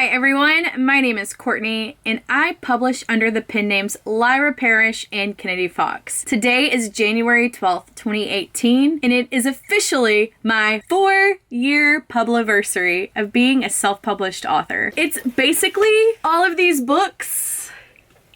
Hi everyone, my name is Courtney and I publish under the pen names Lyra Parish and Kennedy Fox. Today is January 12th, 2018 and it is officially my 4-year publiversary of being a self-published author. It's basically all of these books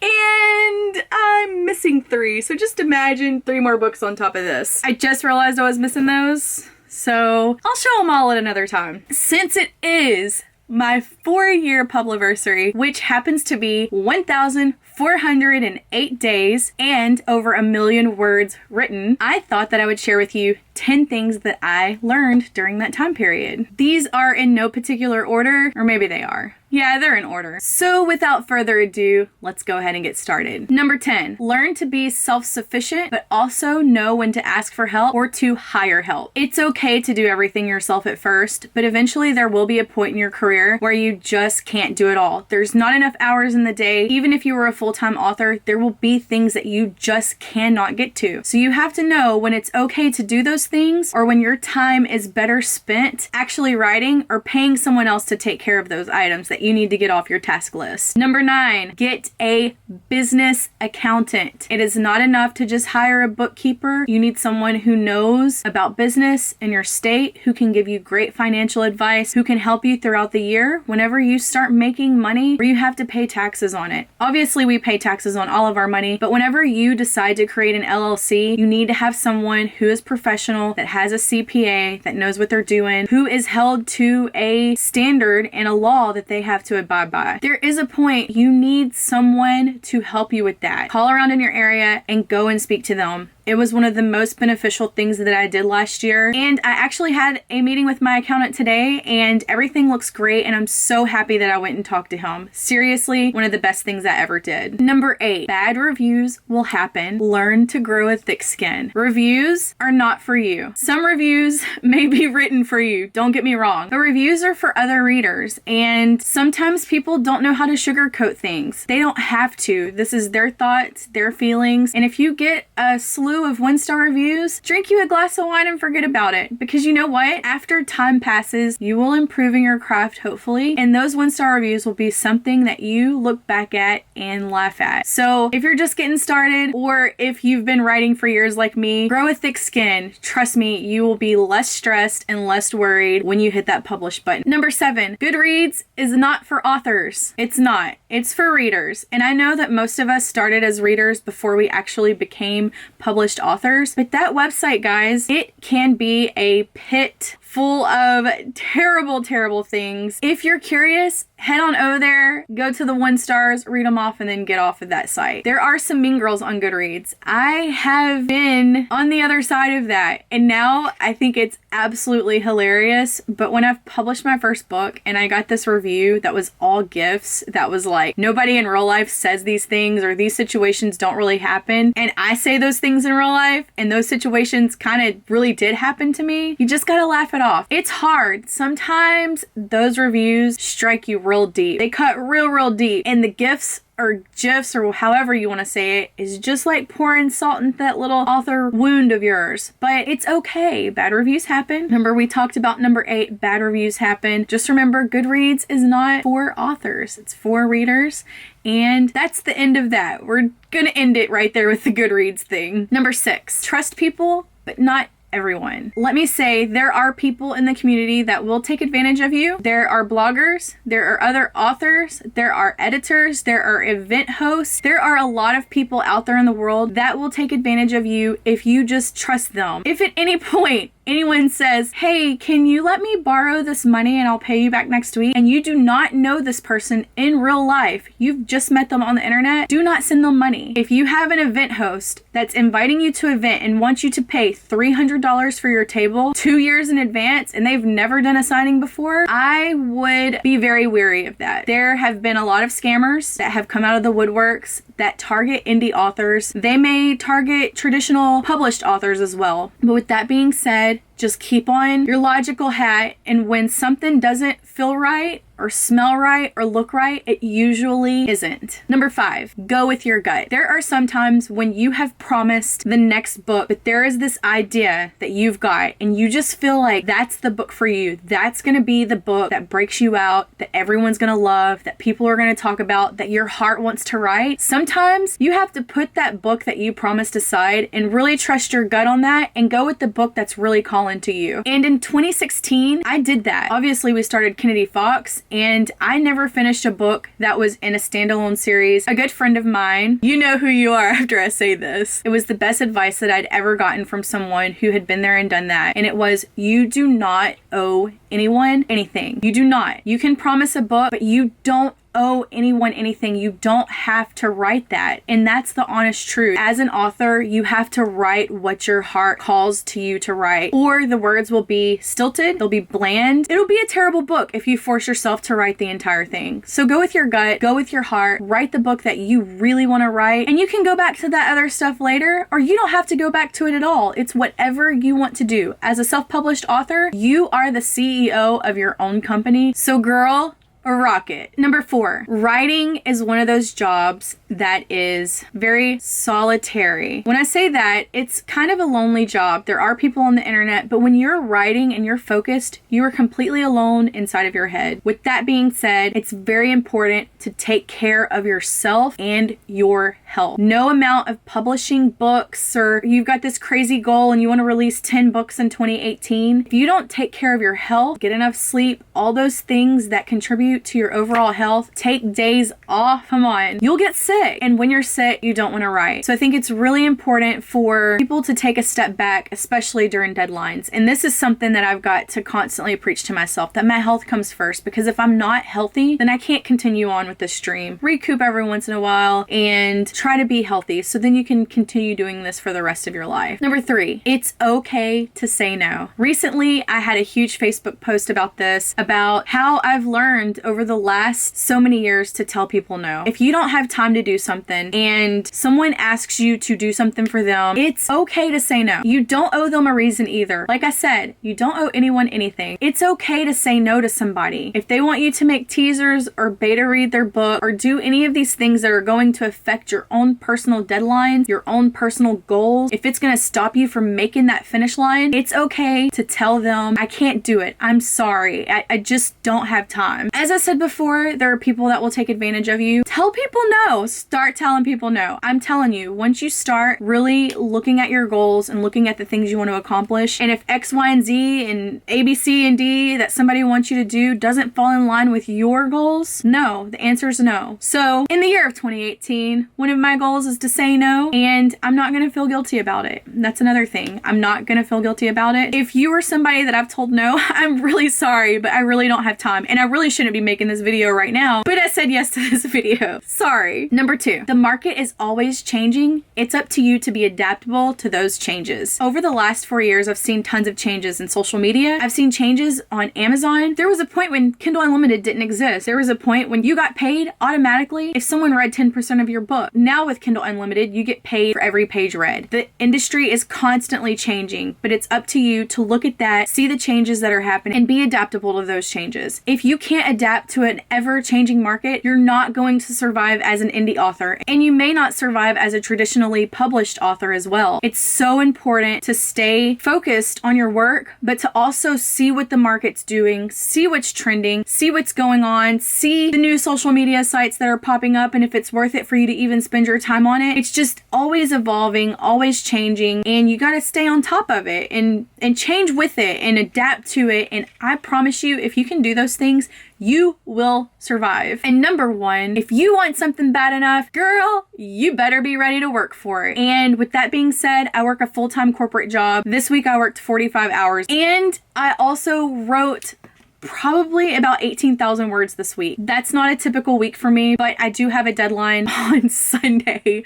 and I'm missing 3, so just imagine 3 more books on top of this. I just realized I was missing those, so I'll show them all at another time. Since it is my 4-year publiversary, which happens to be 1,408 days and over 1 million words written, I thought that I would share with you 10 things that I learned during that time period. These are in no particular order, or maybe they are. Yeah, they're in order. So without further ado, let's go ahead and get started. Number 10, learn to be self-sufficient, but also know when to ask for help or to hire help. It's okay to do everything yourself at first, but eventually there will be a point in your career where you just can't do it all. There's not enough hours in the day. Even if you were a full-time author, there will be things that you just cannot get to. So you have to know when it's okay to do those things or when your time is better spent actually writing or paying someone else to take care of those items that you need to get off your task list. Number 9, get a business accountant. It is not enough to just hire a bookkeeper. You need someone who knows about business in your state, who can give you great financial advice, who can help you throughout the year whenever you start making money or you have to pay taxes on it. Obviously, we pay taxes on all of our money, but whenever you decide to create an LLC, you need to have someone who is professional, that has a CPA, that knows what they're doing, who is held to a standard and a law that they have to abide by. There is a point you need someone to help you with that. Call around in your area and go and speak to them. It was one of the most beneficial things that I did last year. And I actually had a meeting with my accountant today and everything looks great and I'm so happy that I went and talked to him. Seriously, one of the best things I ever did. Number 8, bad reviews will happen. Learn to grow a thick skin. Reviews are not for you. Some reviews may be written for you, don't get me wrong, but reviews are for other readers and sometimes people don't know how to sugarcoat things. They don't have to. This is their thoughts, their feelings, and if you get a slew of 1-star reviews, drink you a glass of wine and forget about it. Because you know what? After time passes, you will improve in your craft, hopefully, and those 1-star reviews will be something that you look back at and laugh at. So if you're just getting started, or if you've been writing for years like me, grow a thick skin. Trust me, you will be less stressed and less worried when you hit that publish button. Number 7, Goodreads is not for authors. It's not. It's for readers. And I know that most of us started as readers before we actually became published authors, but that website, guys, it can be a pit full of terrible things. If you're curious, head on over there, go to the 1 stars, read them off, and then get off of that site. There are some mean girls on Goodreads. I have been on the other side of that, and now I think it's absolutely hilarious. But when I've published my first book and I got this review that was all gifts, that was like, nobody in real life says these things or these situations don't really happen, and I say those things in real life and those situations kind of really did happen to me, you just gotta laugh it off. It's hard. Sometimes those reviews strike you real deep. They cut real deep, and the gifts or GIFs or however you want to say it is just like pouring salt into that little author wound of yours. But it's okay. Bad reviews happen. Remember, we talked about number 8, bad reviews happen. Just remember, Goodreads is not for authors. It's for readers. And that's the end of that. We're gonna end it right there with the Goodreads thing. Number 6, trust people, but not everyone. Let me say, there are people in the community that will take advantage of you. There are bloggers, there are other authors, there are editors, there are event hosts. There are a lot of people out there in the world that will take advantage of you if you just trust them. If at any point anyone says, hey, can you let me borrow this money and I'll pay you back next week, and you do not know this person in real life, you've just met them on the internet, do not send them money. If you have an event host that's inviting you to an event and wants you to pay $300 for your table 2 years in advance and they've never done a signing before, I would be very wary of that. There have been a lot of scammers that have come out of the woodworks that target indie authors. They may target traditional published authors as well. But with that being said, just keep on your logical hat, and when something doesn't feel right, or smell right or look right, it usually isn't. Number 5, go with your gut. There are some times when you have promised the next book, but there is this idea that you've got and you just feel like that's the book for you. That's going to be the book that breaks you out, that everyone's going to love, that people are going to talk about, that your heart wants to write. Sometimes you have to put that book that you promised aside and really trust your gut on that and go with the book that's really calling to you. And in 2016, I did that. Obviously, we started Kennedy Fox, and I never finished a book that was in a standalone series. A good friend of mine, you know who you are after I say this, it was the best advice that I'd ever gotten from someone who had been there and done that. And it was, you do not owe anyone anything. You do not. You can promise a book, but you don't owe anyone anything. You don't have to write that. And that's the honest truth. As an author, you have to write what your heart calls to you to write, or the words will be stilted, they'll be bland. It'll be a terrible book if you force yourself to write the entire thing. So go with your gut, go with your heart, write the book that you really want to write, and you can go back to that other stuff later, or you don't have to go back to it at all. It's whatever you want to do. As a self-published author, you are the CEO of your own company. So girl, rock it. Number 4, writing is one of those jobs that is very solitary. When I say that, it's kind of a lonely job. There are people on the internet, but when you're writing and you're focused, you are completely alone inside of your head. With that being said, it's very important to take care of yourself and your health. No amount of publishing books, or you've got this crazy goal and you want to release 10 books in 2018. If you don't take care of your health, get enough sleep, all those things that contribute to your overall health, take days off, come on, you'll get sick. And when you're sick, you don't want to write. So I think it's really important for people to take a step back, especially during deadlines. And this is something that I've got to constantly preach to myself, that my health comes first, because if I'm not healthy, then I can't continue on with this stream. Recoup every once in a while and try to be healthy, so then you can continue doing this for the rest of your life. Number 3, it's okay to say no. Recently, I had a huge Facebook post about this, about how I've learned over the last so many years to tell people no. If you don't have time to do something and someone asks you to do something for them, it's okay to say no. You don't owe them a reason either. Like I said, you don't owe anyone anything. It's okay to say no to somebody. If they want you to make teasers or beta read their book or do any of these things that are going to affect your own personal deadlines, your own personal goals, if it's going to stop you from making that finish line, it's okay to tell them, I can't do it. I'm sorry. I just don't have time. As I said before, there are people that will take advantage of you. Tell people no. Start telling people no. I'm telling you, once you start really looking at your goals and looking at the things you want to accomplish, and if X, Y, and Z and A, B, C, and D that somebody wants you to do doesn't fall in line with your goals, no. The answer is no. So in the year of 2018, one of my goals is to say no, and I'm not going to feel guilty about it. That's another thing. I'm not going to feel guilty about it. If you are somebody that I've told no, I'm really sorry, but I really don't have time, and I really shouldn't be making this video right now, but I said yes to this video. Sorry. Number 2, the market is always changing. It's up to you to be adaptable to those changes. Over the last 4 years, I've seen tons of changes in social media. I've seen changes on Amazon. There was a point when Kindle Unlimited didn't exist. There was a point when you got paid automatically if someone read 10% of your book. Now with Kindle Unlimited, you get paid for every page read. The industry is constantly changing, but it's up to you to look at that, see the changes that are happening, and be adaptable to those changes. If you can't adapt to an ever-changing market, you're not going to survive as an indie author, and you may not survive as a traditionally published author as well. It's so important to stay focused on your work, but to also see what the market's doing, see what's trending, see what's going on, see the new social media sites that are popping up, and if it's worth it for you to even spend your time on it. It's just always evolving, always changing, and you got to stay on top of it and change with it and adapt to it. And I promise you, if you can do those things, you will survive. And number 1, if you want something bad enough, girl, you better be ready to work for it. And with that being said, I work a full-time corporate job. This week I worked 45 hours, and I also wrote probably about 18,000 words this week. That's not a typical week for me, but I do have a deadline on Sunday.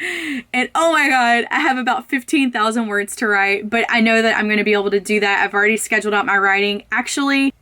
And oh my God, I have about 15,000 words to write, but I know that I'm going to be able to do that. I've already scheduled out my writing. Actually,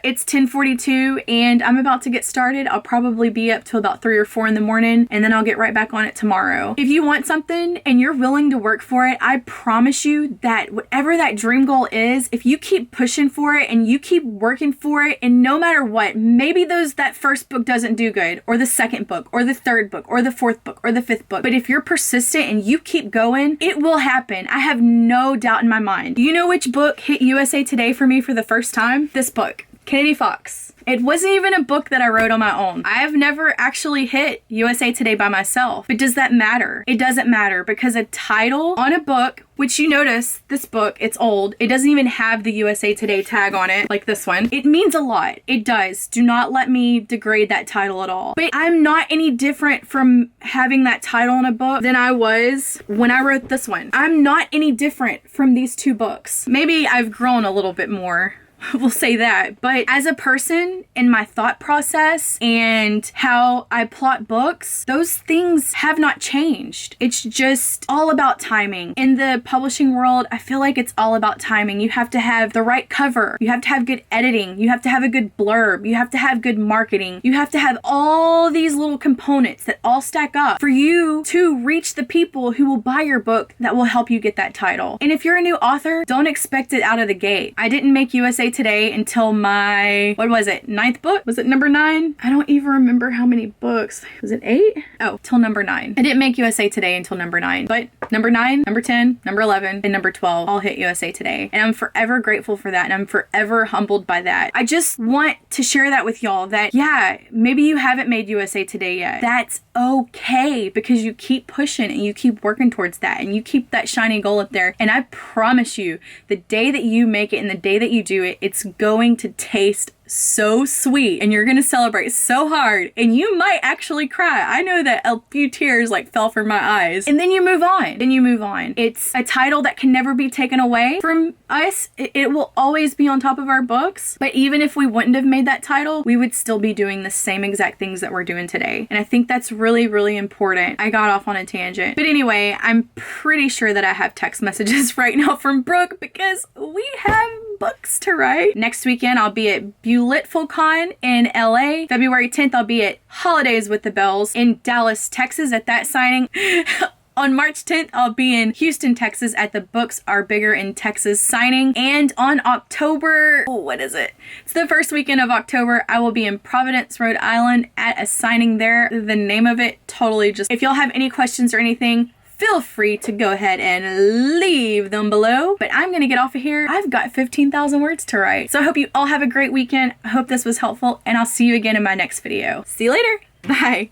It's 10:42 and I'm about to get started. I'll probably be up till about 3 or 4 in the morning, and then I'll get right back on it tomorrow. If you want something and you're willing to work for it, I promise you that whatever that dream goal is, if you keep pushing for it and you keep working for it, and no matter what, maybe that first book doesn't do good, or the second book, or the third book, or the fourth book, or the fifth book, but if you're persistent and you keep going, it will happen. I have no doubt in my mind. You know which book hit USA Today for me for the first time? This book, Kennedy Fox. It wasn't even a book that I wrote on my own. I have never actually hit USA Today by myself. But does that matter? It doesn't matter, because a title on a book, which you notice, this book, it's old. It doesn't even have the USA Today tag on it, like this one. It means a lot. It does. Do not let me degrade that title at all. But I'm not any different from having that title on a book than I was when I wrote this one. I'm not any different from these two books. Maybe I've grown a little bit more. We'll say that. But as a person, in my thought process and how I plot books, those things have not changed. It's just all about timing. In the publishing world, I feel like it's all about timing. You have to have the right cover. You have to have good editing. You have to have a good blurb. You have to have good marketing. You have to have all these little components that all stack up for you to reach the people who will buy your book that will help you get that title. And if you're a new author, don't expect it out of the gate. I didn't make USA Today until my, what was it, 9th book? Was it number 9? I don't even remember how many books. Was it 8? Oh, till number 9. I didn't make USA Today until number 9, but number 9, number 10, number 11, and number 12 all hit USA Today. And I'm forever grateful for that, and I'm forever humbled by that. I just want to share that with y'all that, yeah, maybe you haven't made USA Today yet. That's okay, because you keep pushing and you keep working towards that, and you keep that shiny goal up there. And I promise you, the day that you make it and the day that you do it, it's going to taste so sweet, and you're gonna celebrate so hard, and you might actually cry. I know that a few tears like fell from my eyes, and then you move on. It's a title that can never be taken away from us. It will always be on top of our books. But even if we wouldn't have made that title, we would still be doing the same exact things that we're doing today. And I think that's really, really important. I got off on a tangent, but anyway, I'm pretty sure that I have text messages right now from Brooke, because we have books to write. Next weekend I'll be at BulletfulCon in LA. February 10th I'll be at Holidays with the Bells in Dallas, Texas at that signing. On March 10th, I'll be in Houston, Texas at the Books Are Bigger in Texas signing. And on October, it's the first weekend of October, I will be in Providence, Rhode Island at a signing there. The name of it, totally just, if y'all have any questions or anything, feel free to go ahead and leave them below. But I'm gonna get off of here. I've got 15,000 words to write. So I hope you all have a great weekend. I hope this was helpful, and I'll see you again in my next video. See you later. Bye.